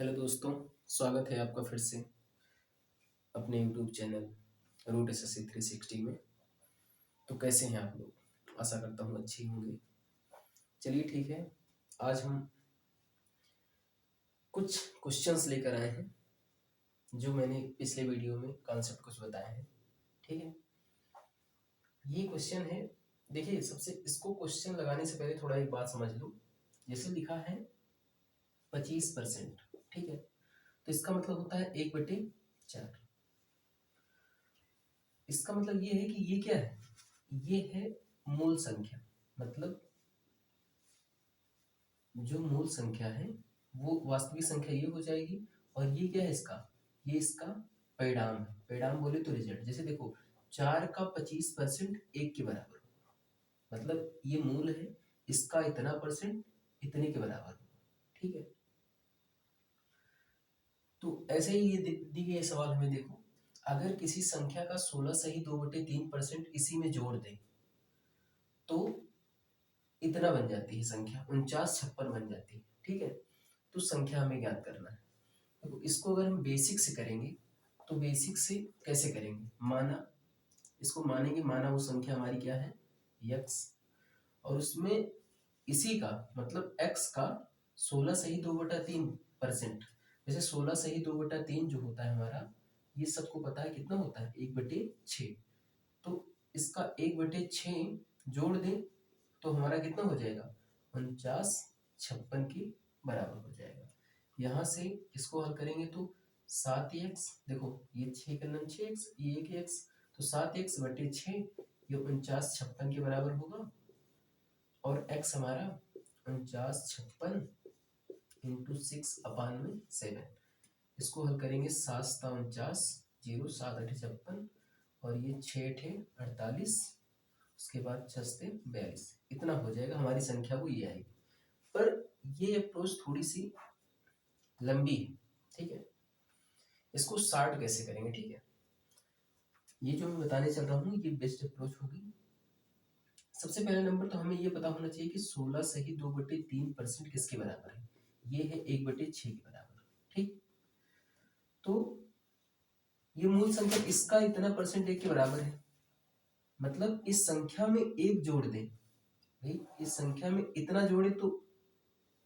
Hello दोस्तों, स्वागत है आपका फिर से अपने यूट्यूब चैनल रूट एसएससी 360 में। तो कैसे हैं आप लोग? आशा करता हूँ अच्छी होंगे। चलिए ठीक है, आज हम कुछ क्वेश्चंस लेकर आए हैं जो मैंने पिछले वीडियो में कॉन्सेप्ट कुछ बताए हैं। ठीक है, ये क्वेश्चन है। देखिए, सबसे इसको क्वेश्चन लगाने से पहले थोड़ा एक बात समझ लो। जैसे लिखा है 25%, ठीक है, तो इसका मतलब होता है 1/4। इसका मतलब ये है कि ये क्या है, ये है मूल संख्या। मतलब जो मूल संख्या है वो वास्तविक संख्या ये हो जाएगी, और ये क्या है इसका, ये इसका परिणाम है। परिणाम बोले तो रिजल्ट। जैसे देखो, 4 का 25% 1 के बराबर होगा। मतलब ये मूल है, इसका इतना परसेंट इतने के बराबर होगा। ठीक है, तो ऐसे ही ये दी गई सवाल हमें। देखो, अगर किसी संख्या का 16 सही 2/3% इसी में जोड़ दें तो इतना बन जाती है संख्या, 4956 बन जाती है। ठीक है, तो संख्या हमें ज्ञात करना है। देखो, इसको अगर हम बेसिक से करेंगे तो बेसिक से कैसे करेंगे, माना, इसको मानेंगे, माना वो संख्या हमारी क्या है, x, और उसमें इसी का मतलब x का 16 सही 2/3%। जैसे 16 सही 2/3 जो होता है हमारा, ये सबको पता है कितना होता है, 1/6। तो इसका 1/6 जोड़ दें तो हमारा कितना हो जाएगा, 4956 के बराबर हो जाएगा। यहाँ से इसको हल करेंगे तो 7x, देखो ये 6 का नम 6x, ये 1x, तो 7x/6 ये 4956 के बराबर होगा। और x हमारा 4956 इंटू 6/7। इसको हल करेंगे, 7×7 = 49, 0 7 8 56, और ये 6 × 8 48, उसके बाद 6 × 42, इतना हो जाएगा। हमारी संख्या वो ये आएगी। पर ये अप्रोच थोड़ी सी लंबी है। ठीक है, इसको शार्ट कैसे करेंगे। ठीक है, ये जो मैं बताने चल रहा हूँ ये बेस्ट अप्रोच होगी। सबसे पहला नंबर तो हमें ये पता होना चाहिए कि 16 सही 2/3% किसके बराबर है, ये है 1/6 के बराबर। ठीक, तो ये मूल संख्या, इसका इतना परसेंट 1 के बराबर है। मतलब इस संख्या में 1 जोड़ दें, भाई इस संख्या में इतना जोड़े तो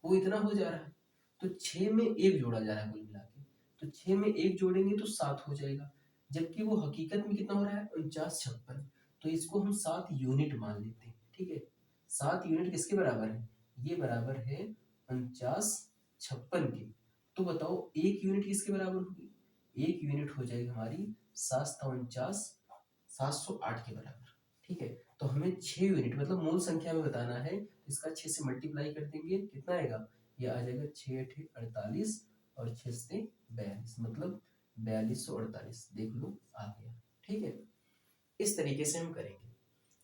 वो इतना हो जा रहा है, तो 6 में 1 जोड़ा जा रहा है कुल मिला के, तो 6 में 1 जोड़ेंगे तो 7 हो जाएगा। जबकि वो हकीकत में कितना हो रहा है, 4956। तो इसको हम 7 यूनिट मान लेते हैं। ठीक है, 7 यूनिट किसके बराबर है, ये बराबर है 4956 के। तो बताओ 1 यूनिट किसके बराबर होगी, 1 यूनिट हो जाएगी हमारी 749 708 के बराबर। ठीक है, तो हमें 6 यूनिट मतलब मूल संख्या में बताना है, इसका 6 से मल्टीप्लाई कर देंगे, कितना आएगा, ये आ जाएगा 6 8 48 और 6 से 42, मतलब 4248। देख लो आ गया। ठीक है, इस तरीके से हम करेंगे।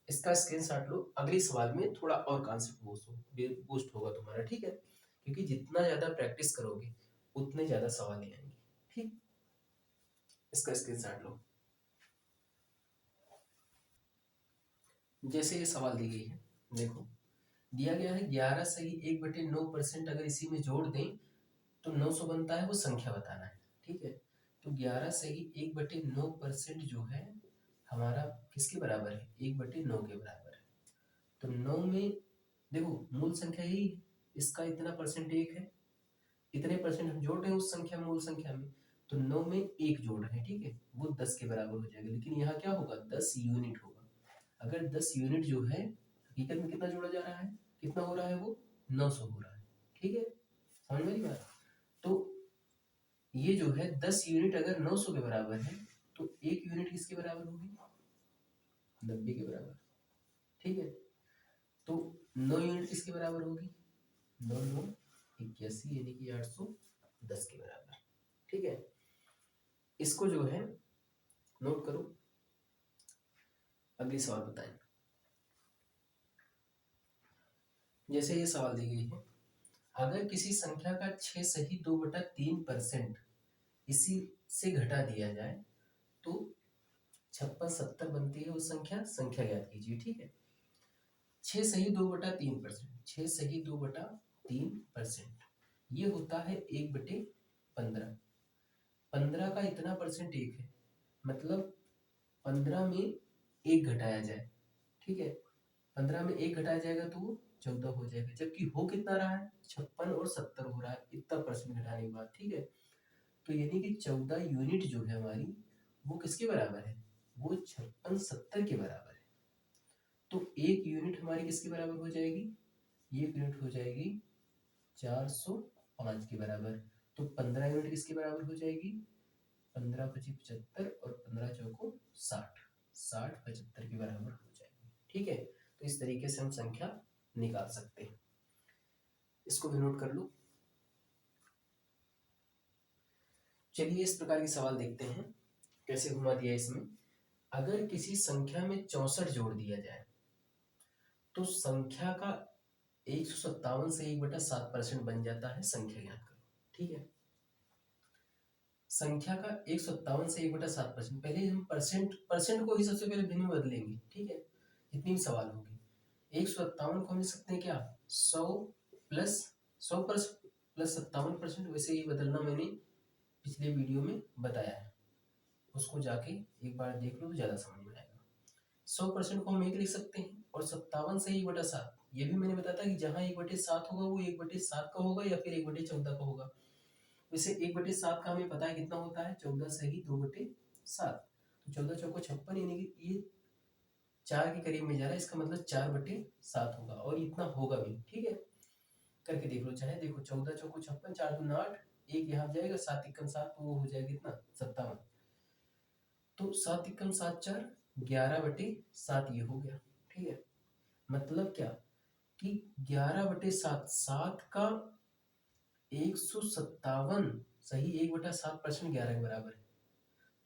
इसका स्क्रीनशॉट लो। अगले सवाल में थोड़ा और कॉन्सेप्ट बूस्ट होगा तुम्हारा। ठीक है, क्योंकि जितना ज्यादा प्रैक्टिस करोगे उतने ज्यादा सवाल आएंगे। ठीक, इसका स्क्रीनशॉट लो। जैसे ये सवाल दी गई है, देखो दिया गया है 11 सही 1/9% अगर इसी में जोड़ दें तो 900 बनता है, वो संख्या बताना है। ठीक है, तो 11 सही 1/9% जो है हमारा किसके बराबर है, 1/9 के बराबर है। तो 9 में देखो मूल संख्या ही है, इसका इतना परसेंट 1 है, इतने परसेंट हम जोड़ रहे हैं उस संख्या मूल संख्या में, तो 9 में 1 जोड़ रहे हैं। ठीक है, वो 10 के बराबर हो जाएगा। लेकिन यहाँ क्या होगा, 10 यूनिट होगा। अगर 10 यूनिट जो है हकीकत में कितना जोड़ा जा रहा है, कितना हो रहा है, वो 900 हो रहा है। ठीक है, समझ में आई बात। तो ये जो है 10 यूनिट अगर 900 के बराबर है तो 1 यूनिट किसके बराबर होगी, 90 के बराबर। ठीक है, तो 9 यूनिट किसके बराबर होगी, 9 9 81 यानी कि 810 के बराबर। ठीक है, इसको जो है नोट करो। अगली सवाल बताएं। जैसे ये सवाल दी गई है, अगर किसी संख्या का 6 सही 2/3% इसी से घटा दिया जाए तो 56 70 बनती है वो संख्या, संख्या ज्ञात कीजिए। ठीक है, 6 सही 2/3%, 6 सही 2/3% ये होता है 1/3। 15, 15 का इतना परसेंट 1 है, मतलब 15 में 1 घटाया जाए, ठीक है, 15 में 1 घटाया जाएगा तो वो 14 हो जाएगा, जबकि हो कितना रहा है, 56 और 70 हो रहा है इतना परसेंट घटाने के बाद, ठीक है। तो यानी कि 14 यूनिट जो है हमारी वो किसके बराबर है, वो 56 70 के बराबर है। तो एक यूनिट हमारी किसके बराबर हो जाएगी, एक यूनिट हो जाएगी 405 के बराबर। तो 15 यूनिट किसके बराबर हो जाएगी, 15 पची 75 और 15 चौको 60, 60 75 के बराबर हो जाएगी, ठीक है। तो इस तरीके से हम संख्या निकाल सकते हैं, इसको भी नोट कर लो। चलिए इस प्रकार के सवाल देखते हैं, कैसे घुमा दिया इसमें। अगर किसी संख्या में 64 जोड़ दिया जाए तो संख्या का 157 से 1/7% बन जाता है, संख्या ज्ञात करो, ठीक है। संख्या का 157 से 1/7%, पहले हम परसेंट को ही सबसे पहले भिन्न में बदलेंगे, ठीक है, जितनी भी सवाल होगी। 157 को हम लिख सकते हैं क्या, 100 प्लस 100 प्लस 57%, वैसे ही बदलना मैंने पिछले वीडियो में बताया है, उसको जाके एक बार देख लो तो ज़्यादा समझ में आएगा। 100% को हम 1 लिख सकते हैं, और 57 से 1/7, ये भी मैंने बताया था कि जहाँ 1/7 होगा वो 1/7 का होगा या फिर 1/14 का होगा। वैसे 1/7 का हमें पता है कितना होता है, 14 सही 2/7, तो 14 चौको 56, यानी कि ये 4 के करीब में जा रहा है, इसका मतलब 4/7 होगा, और इतना होगा भी, ठीक है। करके देख लो, चाहे देखो 14 चौको 56, 4 दूना 8, एक यहाँ जाएगा, 7 एकम 7, तो वो हो जाएगा कितना 57, तो 7 एकम 7 4, 11/7 ये हो गया, ठीक है। मतलब क्या कि 11/7, 7 का 157 सही 1/7% 11 के बराबर है।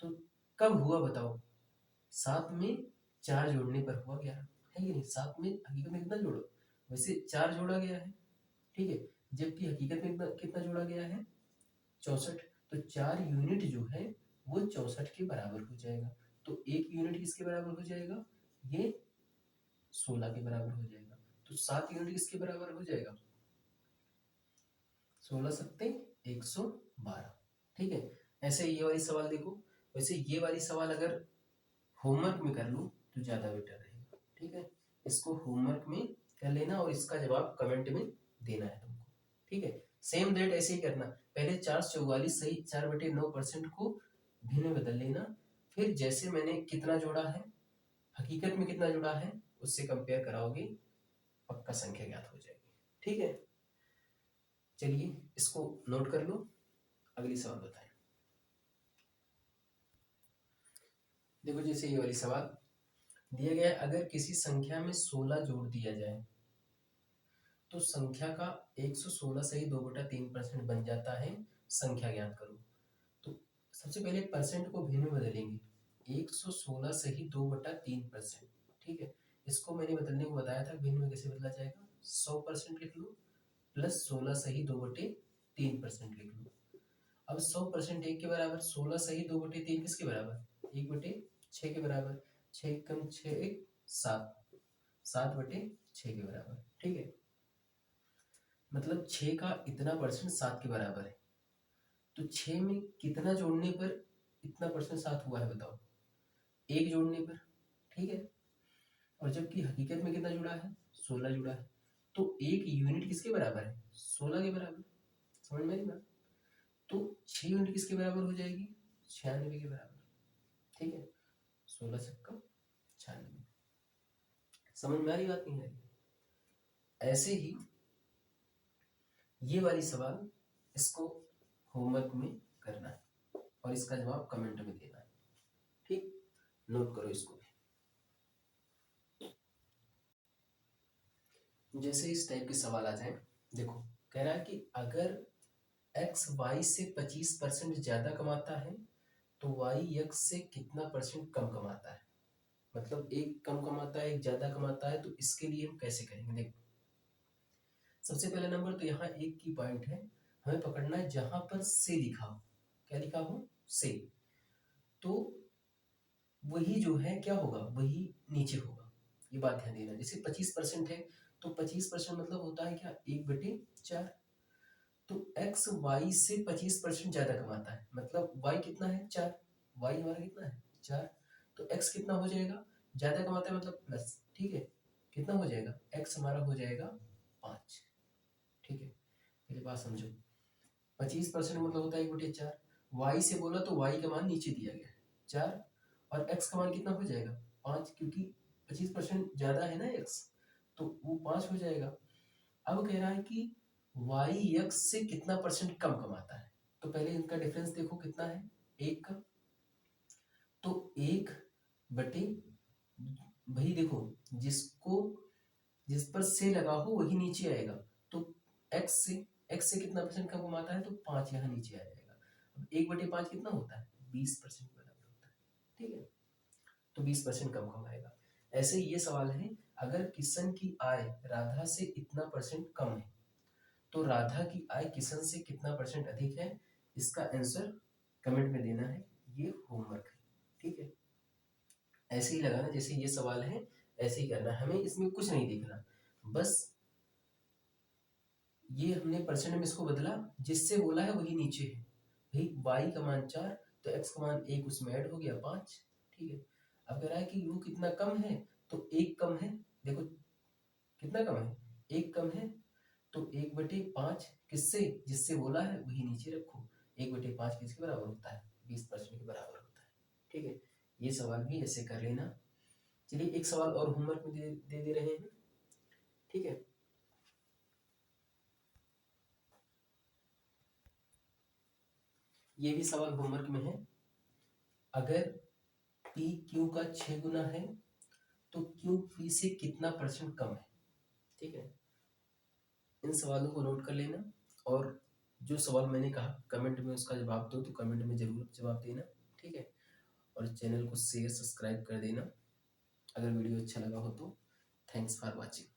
तो कब हुआ बताओ, 7 में 4 जोड़ने पर हुआ 11, है कि नहीं। 7 में हकीकत में कितना जोड़ो, वैसे 4 जोड़ा गया है, ठीक है, जबकि हकीकत में कितना जोड़ा गया है, 64, तो 4 यूनिट जो है वो 64 के बराबर हो जाएगा। तो एक यूनिट किसके बराबर हो जाएगा, ये 16 के बराबर हो जाएगा। तो 7 यूनिट किसके बराबर हो जाएगा, 16 सत्ते 112, ठीक है। ऐसे ये वाली सवाल देखो, वैसे ये वाली सवाल अगर होमवर्क में कर लो तो ज्यादा बेटर रहेगा, ठीक है। इसको होमवर्क में कर लेना और इसका जवाब कमेंट में देना है तुमको, ठीक है। सेम दैट ऐसे ही करना, पहले 444 सही 4/9% को भिन्न में बदल लेना, फिर जैसे मैंने कितना जोड़ा है, हकीकत में कितना जोड़ा है, उससे कंपेयर कराओगे, पक्का संख्या ज्ञात हो जाएगी, ठीक है। चलिए इसको नोट कर लो, अगली सवाल बताएं। देखो जैसे ये वाली सवाल दिया गया है, अगर किसी संख्या में 16 जोड़ दिया जाए तो संख्या का 116 सही 2/3% बन जाता है, संख्या ज्ञात करो। तो सबसे पहले परसेंट को भिन्न में बदलेंगे, 116 सही 2/3%, ठीक है। इसको मैंने बदलने को बताया था, भिन्न में कैसे बदला जाएगा, 100% लिख लो प्लस 16 सही 2/3% लिख लो। अब 100% 1 के बराबर, 16 सही 2/3 किसके बराबर, 1/6 के बराबर, 6 कम 6 1 7, 7/6 के बराबर, ठीक है। मतलब 6 का इतना परसेंट 7 के बराबर है, तो 6 में कितना जोड़ने पर इतना परसेंट 7 हुआ है बताओ, 1 जोड़ने पर, ठीक है। और जबकि हकीकत में कितना जुड़ा है, 16 जुड़ा है, तो एक यूनिट किसके बराबर है, 16 के बराबर, समझ में आई बात। तो 6 यूनिट किसके बराबर हो जाएगी, 96 के बराबर, ठीक है। 16 छक्का 96, समझ में आ रही बात, नहीं आ रही। ऐसे ही ये वाली सवाल इसको होमवर्क में करना है और इसका जवाब कमेंट में देना है, ठीक, नोट करो इसको भी। जैसे इस टाइप के सवाल आ जाए, देखो कह रहा है कि अगर x y से 25% ज्यादा कमाता है तो y x से कितना परसेंट कम कमाता है, मतलब एक कम कमाता है एक ज्यादा कमाता है, तो इसके लिए हम कैसे करेंगे। देखो सबसे पहला नंबर तो यहाँ एक की पॉइंट है, हमें पकड़ना है जहां पर से लिखा हो, क्या लिखा हो से, तो वही जो है क्या होगा, वही नीचे होगा, ये बात ध्यान देना। जैसे 25% है तो 25% मतलब होता है क्या, 1/4, तो x y से 25% ज्यादा कमाता है, मतलब y कितना है 4, y हमारा कितना है 4, तो x कितना हो जाएगा, ज्यादा कमाता है मतलब प्लस, ठीक है, कितना हो जाएगा x हमारा हो जाएगा 5, ठीक है। मेरी बात समझो, 25% मतलब होता है 1/4, y से बोला तो y का मान नीचे दिया गया 4, और x का मान कितना हो जाएगा 5, क्योंकि 25% ज्यादा है ना x, तो वो 5 हो जाएगा। अब कह रहा है कि y x से कितना परसेंट कम कमाता है, तो पहले इनका डिफरेंस देखो कितना है, एक का, तो 1/, भाई देखो जिसको, जिस पर से लगा हो वही नीचे आएगा, तो x से कितना परसेंट कम कमाता है, तो 5 यहाँ नीचे आ जाएगा। अब 1/5 कितना होता है 20% बराबर होता है, ठीक है, तो 20% कम कमाएगा। ऐसे ये सवाल है, अगर किशन की आय राधा से इतना परसेंट कम है, तो राधा की आय किशन से कितना परसेंट अधिक है, इसका आंसर कमेंट में देना है, ये होमवर्क है, ठीक है। ऐसे ही लगाना जैसे ये सवाल है, ऐसे ही करना, हमें इसमें कुछ नहीं देखना, बस ये हमने परसेंट में इसको बदला, जिससे बोला है वही नीचे है, भाई y का मान 4, तो x का मान 1 उसमें ऐड हो गया 5, ठीक है। अब कह रहा है कि वो कितना कम है, तो 1 कम है, देखो कितना कम है, 1 कम है, तो 1/5 किससे, जिससे बोला है वही नीचे रखो, 1/5 किसके बराबर होता है 20% के बराबर होता है, ठीक है। ये सवाल भी ऐसे कर लेना। चलिए एक सवाल और होमवर्क में दे रहे हैं, ठीक है। ये भी सवाल होमवर्क में है, अगर P Q का 6 गुना है तो Q P से कितना परसेंट कम है, ठीक है। इन सवालों को नोट कर लेना, और जो सवाल मैंने कहा कमेंट में उसका जवाब दो, तो कमेंट में जरूर जवाब देना, ठीक है। और चैनल को शेयर सब्सक्राइब कर देना अगर वीडियो अच्छा लगा हो तो। Thanks for watching.